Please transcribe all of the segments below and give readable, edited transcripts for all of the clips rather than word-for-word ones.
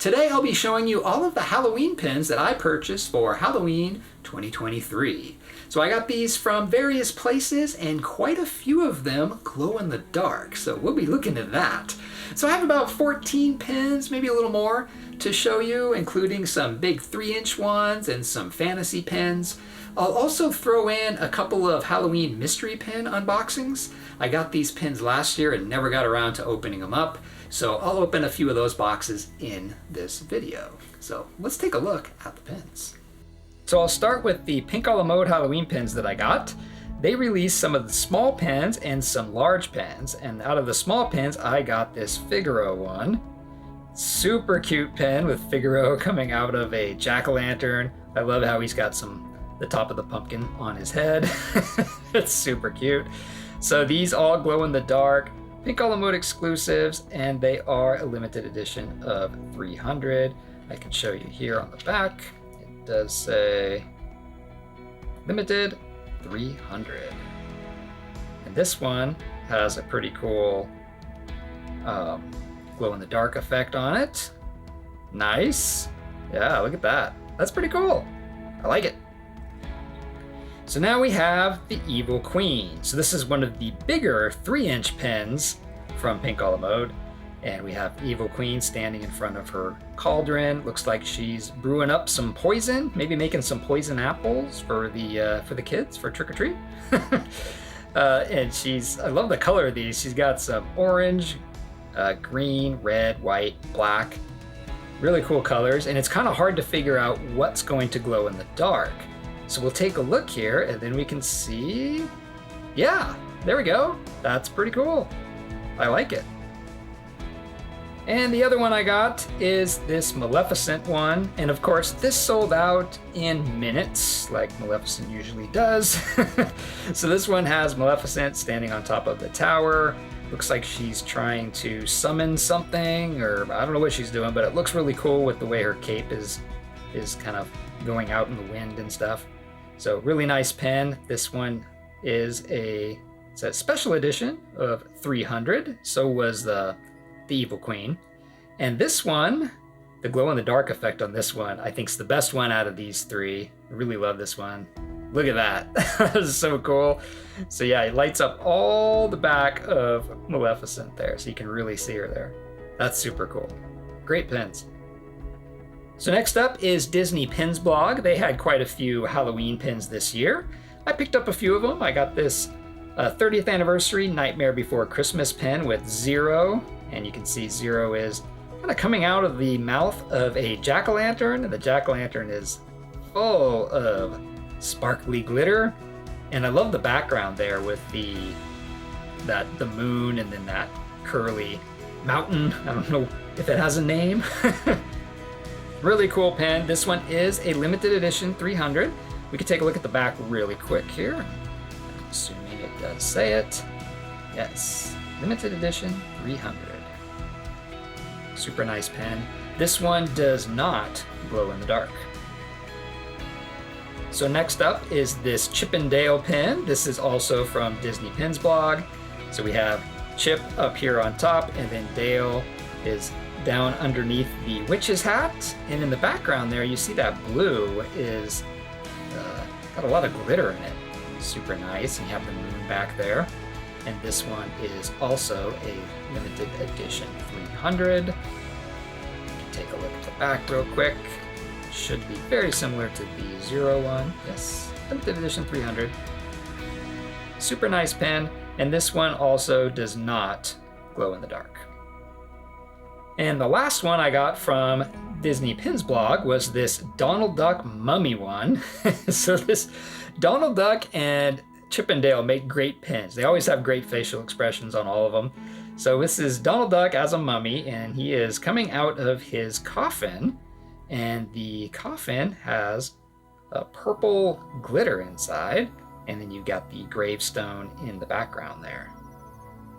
Today I'll be showing you all of the Halloween pins that I purchased for Halloween 2023. So I got these from various places and quite a few of them glow in the dark. So we'll be looking at that. So I have about 14 pins, maybe a little more, to show you, including some big 3-inch ones and some fantasy pins. I'll also throw in a couple of Halloween mystery pin unboxings. I got these pins last year and never got around to opening them up. So I'll open a few of those boxes in this video. So let's take a look at the pins. So I'll start with the Pink a la Mode Halloween pins that I got. They released some of the small pins and some large pins. And out of the small pins, I got this Figaro one. Super cute pin with Figaro coming out of a jack-o'-lantern. I love how he's got the top of the pumpkin on his head. It's super cute. So these all glow in the dark, Pink a la Mode exclusives, and they are a limited edition of 300. I can show you here on the back. It does say limited 300. And this one has a pretty cool glow in the dark effect on it. Nice. Yeah, look at that. That's pretty cool. I like it. So now we have the Evil Queen. So this is one of the bigger 3-inch pins from Pink a la Mode. And we have Evil Queen standing in front of her cauldron. Looks like she's brewing up some poison, maybe making some poison apples for the kids for trick or treat. And I love the color of these. She's got some orange, green, red, white, black. Really cool colors. And it's kind of hard to figure out what's going to glow in the dark. So we'll take a look here and then we can see, yeah, there we go. That's pretty cool. I like it. And the other one I got is this Maleficent one. And of course, this sold out in minutes, like Maleficent usually does. So this one has Maleficent standing on top of the tower. Looks like she's trying to summon something, or I don't know what she's doing, but it looks really cool with the way her cape is kind of going out in the wind and stuff. So really nice pen. This one is it's a special edition of 300. So was the Evil Queen. And this one, the glow in the dark effect on this one, I think is the best one out of these three. I really love this one. Look at that. That is so cool. So yeah, it lights up all the back of Maleficent there. So you can really see her there. That's super cool. Great pins. So next up is Disney Pins blog. They had quite a few Halloween pins this year. I picked up a few of them. I got this 30th anniversary Nightmare Before Christmas pin with Zero. And you can see Zero is kind of coming out of the mouth of a jack-o'-lantern. And the jack-o'-lantern is full of sparkly glitter. And I love the background there with the moon and then that curly mountain. I don't know if it has a name. Really cool pen. This one is a limited edition 300. We can take a look at the back really quick here. I'm assuming it does say it. Yes, limited edition 300. Super nice pen. This one does not glow in the dark. So next up is this Chip 'n Dale pen. This is also from Disney Pins blog. So we have Chip up here on top, and then Dale is down underneath the witch's hat. And in the background there, you see that blue is got a lot of glitter in it. Super nice. And you have the moon back there. And this one is also a limited edition 300. Take a look at the back real quick. Should be very similar to the Zero one. Yes, limited edition 300. Super nice pen. And this one also does not glow in the dark. And the last one I got from Disney Pins blog was this Donald Duck Mummy one. So this Donald Duck and Chip 'n Dale make great pins. They always have great facial expressions on all of them. So this is Donald Duck as a mummy, and he is coming out of his coffin. And the coffin has a purple glitter inside. And then you've got the gravestone in the background there.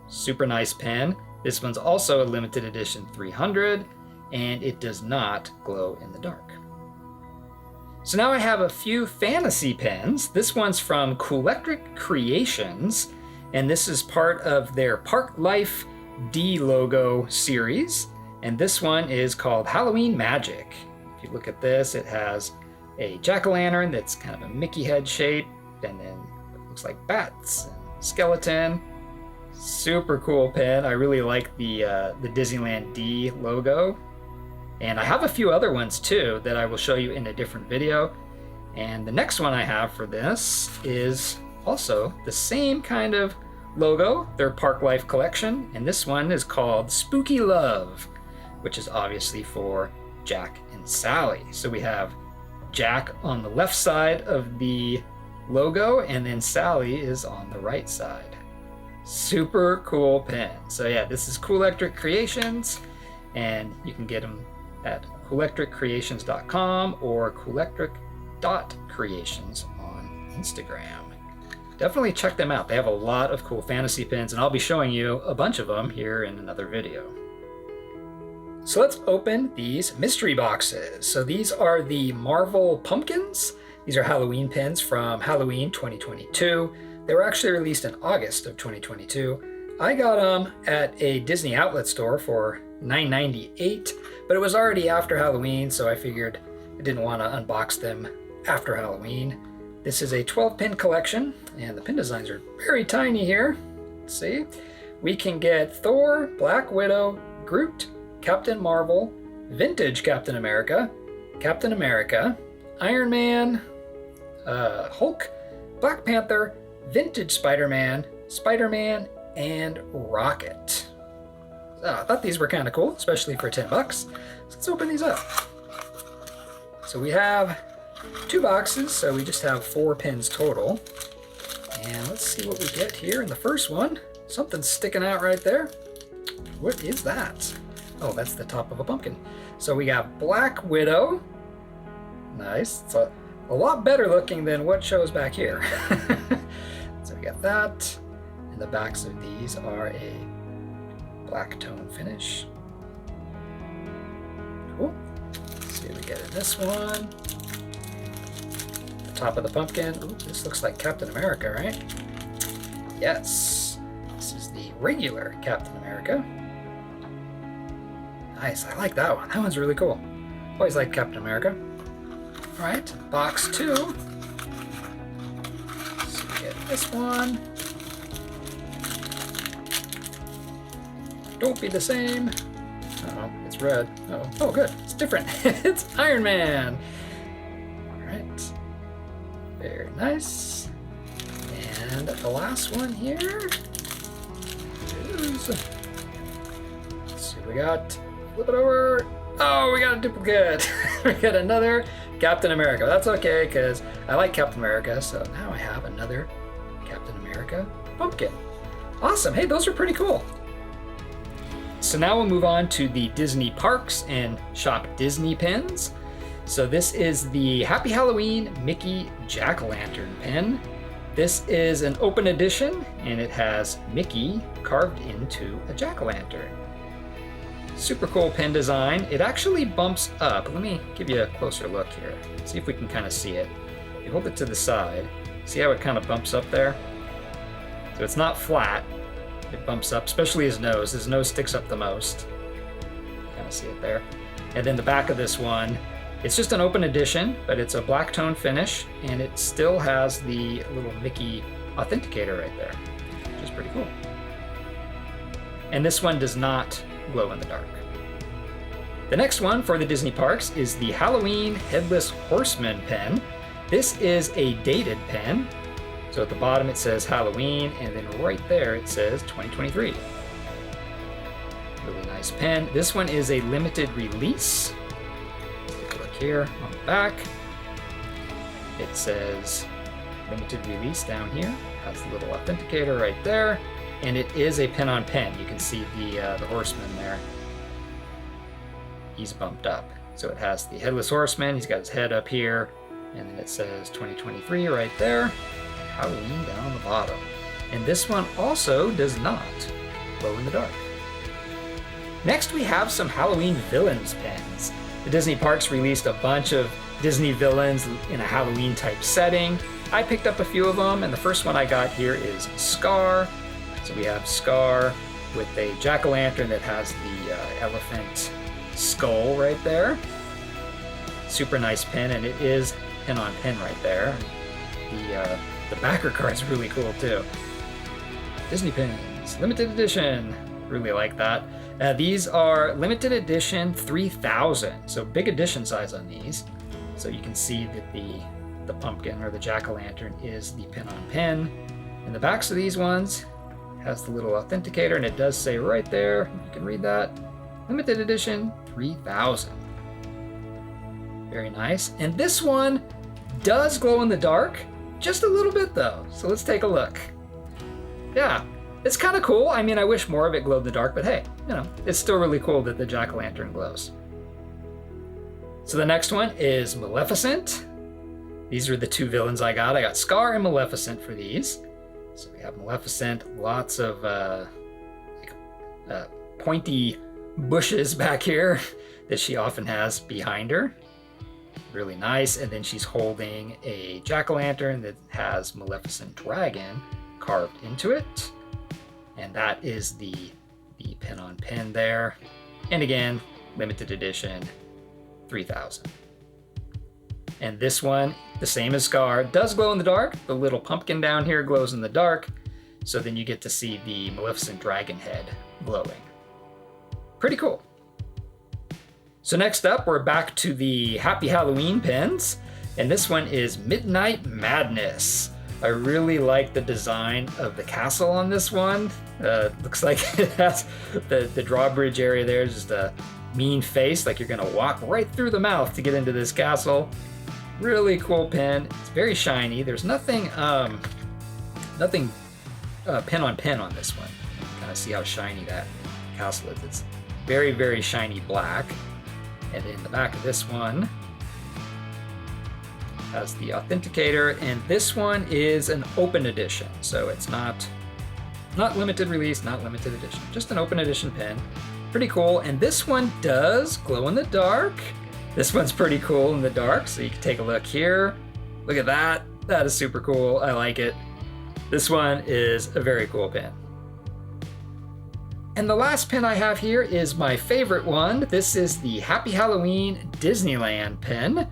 Super nice pen. This one's also a limited edition 300, and it does not glow in the dark. So now I have a few fantasy pens. This one's from Coolectric Creations, and this is part of their Park Life D logo series. And this one is called Halloween Magic. If you look at this, it has a jack-o'-lantern that's kind of a Mickey head shape, and then it looks like bats and skeleton. Super cool pin. I really like the Disneyland D logo. And I have a few other ones too that I will show you in a different video. And the next one I have for this is also the same kind of logo, their Park Life collection. And this one is called Spooky Love, which is obviously for Jack and Sally. So we have Jack on the left side of the logo, and then Sally is on the right side. Super cool pin. So yeah, this is Coolectric Creations, and you can get them at coolectriccreations.com or coolectric.creations on Instagram. Definitely check them out. They have a lot of cool fantasy pins, and I'll be showing you a bunch of them here in another video. So let's open these mystery boxes. So these are the Marvel Pumpkins. These are Halloween pins from Halloween 2022. They were actually released in August of 2022. I got them at a Disney outlet store for $9.98, but it was already after Halloween, so I figured I didn't want to unbox them after Halloween. This is a 12-pin collection, and the pin designs are very tiny here. Let's see. We can get Thor, Black Widow, Groot, Captain Marvel, Vintage Captain America, Iron Man, Hulk, Black Panther, Vintage Spider-Man, and Rocket. I thought these were kind of cool, especially for $10. So let's open these up. So we have 2 boxes, so we just have 4 pins total. And let's see what we get here in the first one. Something's sticking out right there. What is that? Oh, that's the top of a pumpkin. So we got Black Widow. Nice. It's a lot better looking than what shows back here. So we got that. And the backs of these are a black tone finish. Cool. Let's see what we get in this one. The top of the pumpkin. Ooh, this looks like Captain America, right? Yes. This is the regular Captain America. Nice, I like that one. That one's really cool. Always liked Captain America. All right, box 2. So we get this one. Don't be the same. Uh-oh, it's red. Uh-oh. Oh, good, it's different. It's Iron Man. All right, very nice. And the last one here is, let's see what we got. Flip it over. Oh, we got a duplicate. We got another Captain America. That's okay, because I like Captain America, so now I have another Captain America pumpkin. Awesome. Hey, those are pretty cool. So now we'll move on to the Disney Parks and Shop Disney pins. So this is the Happy Halloween Mickey Jack-O-Lantern pin. This is an open edition, and it has Mickey carved into a jack-o'-lantern. Super cool pin design. It actually bumps up. Let me give you a closer look here. See if we can kind of see it. You hold it to the side. See how it kind of bumps up there? So it's not flat. It bumps up, especially his nose. His nose sticks up the most. Kind of see it there. And then the back of this one, it's just an open edition, but it's a black tone finish, and it still has the little Mickey authenticator right there, which is pretty cool. And this one does not glow in the dark. The next one for the Disney parks is the Halloween Headless Horseman pen. This is a dated pen. So at the bottom it says Halloween, and then right there it says 2023. Really nice pen. This one is a limited release. Take a look here on the back. It says limited release down here. Has the little authenticator right there. And it is a pen on pen. You can see the horseman there. He's bumped up. So it has the Headless Horseman. He's got his head up here. And then it says 2023 right there. Halloween down the bottom. And this one also does not glow in the dark. Next we have some Halloween Villains pens. The Disney parks released a bunch of Disney villains in a Halloween type setting. I picked up a few of them, and the first one I got here is Scar. So we have Scar with a jack-o'-lantern that has the elephant skull right there. Super nice pin, and it is pin on pin right there. The backer card's really cool too. Disney pins, limited edition. Really like that. These are limited edition 3000, so big edition size on these. So you can see that the pumpkin or the jack-o'-lantern is the pin on pin. And the backs of these ones has the little authenticator, and it does say right there, you can read that, limited edition 3000. Very nice. And this one does glow in the dark, just a little bit though. So let's take a look. Yeah, it's kind of cool. I mean, I wish more of it glowed in the dark, but hey, you know, it's still really cool that the jack-o'-lantern glows. So the next one is Maleficent. These are the two villains I got. I got Scar and Maleficent for these. So we have Maleficent, lots of pointy bushes back here that she often has behind her. Really nice. And then she's holding a jack-o'-lantern that has Maleficent Dragon carved into it. And that is the pin on pin there. And again, limited edition 3000. And this one, the same as Scar, does glow in the dark. The little pumpkin down here glows in the dark. So then you get to see the Maleficent Dragon head glowing. Pretty cool. So next up, we're back to the Happy Halloween pins. And this one is Midnight Madness. I really like the design of the castle on this one. Looks like it has the drawbridge area there, just a mean face, like you're gonna walk right through the mouth to get into this castle. Really cool pin. It's very shiny. There's nothing pin on pin on this one. You can kind of see how shiny that castle is. It's very, very shiny black. And in the back of this one has the authenticator, and this one is an open edition, so it's not limited release, not limited edition, just an open edition pin. Pretty cool. And this one does glow in the dark. This one's pretty cool in the dark, so you can take a look here. Look at that. That is super cool. I like it. This one is a very cool pin. And the last pin I have here is my favorite one. This is the Happy Halloween Disneyland pin.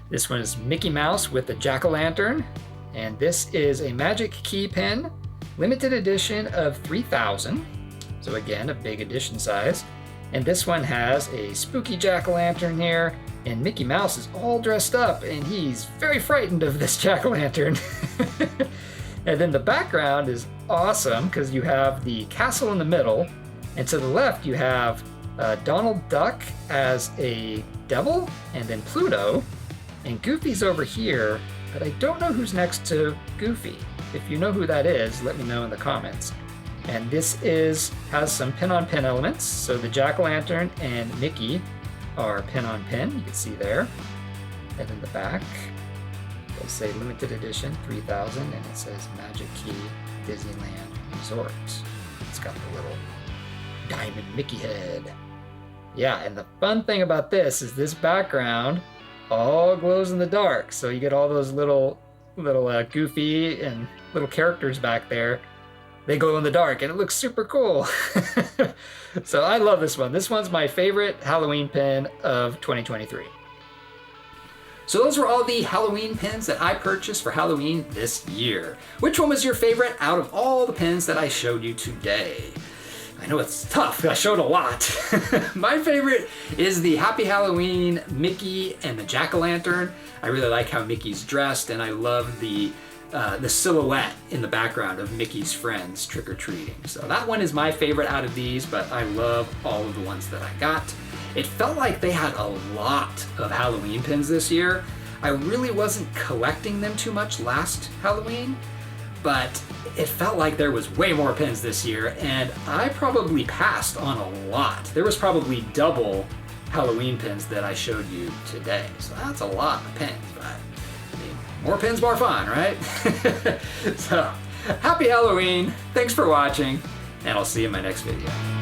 This one is Mickey Mouse with the jack-o'-lantern. And this is a magic key pin, limited edition of 3000. So again, a big edition size. And this one has a spooky jack-o'-lantern here, and Mickey Mouse is all dressed up, and he's very frightened of this jack-o'-lantern. And then the background is awesome because you have the castle in the middle, and to the left you have Donald Duck as a devil, and then Pluto, and Goofy's over here, but I don't know who's next to Goofy. If you know who that is, let me know in the comments. And this has some pin-on-pin elements, so the jack-o'-lantern and Mickey are pin-on-pin, you can see there. And in the back, it'll say limited edition 3000, and it says Magic Key Disneyland Resort. It's got the little diamond Mickey head. Yeah, and the fun thing about this is this background all glows in the dark, so you get all those little Goofy and little characters back there. They glow in the dark, and it looks super cool. So I love this one. This one's my favorite Halloween pin of 2023. So those were all the Halloween pins that I purchased for Halloween this year. Which one was your favorite out of all the pins that I showed you today? I know it's tough, I showed a lot. My favorite is the Happy Halloween Mickey and the jack-o'-lantern. I really like how Mickey's dressed, and I love the silhouette in the background of Mickey's friends trick-or-treating. So that one is my favorite out of these, but I love all of the ones that I got. It felt like they had a lot of Halloween pins this year. I really wasn't collecting them too much last Halloween, but it felt like there was way more pins this year, and I probably passed on a lot. There was probably double Halloween pins that I showed you today. So that's a lot of pins, but I mean, more pins, more fun, right? So, happy Halloween, thanks for watching, and I'll see you in my next video.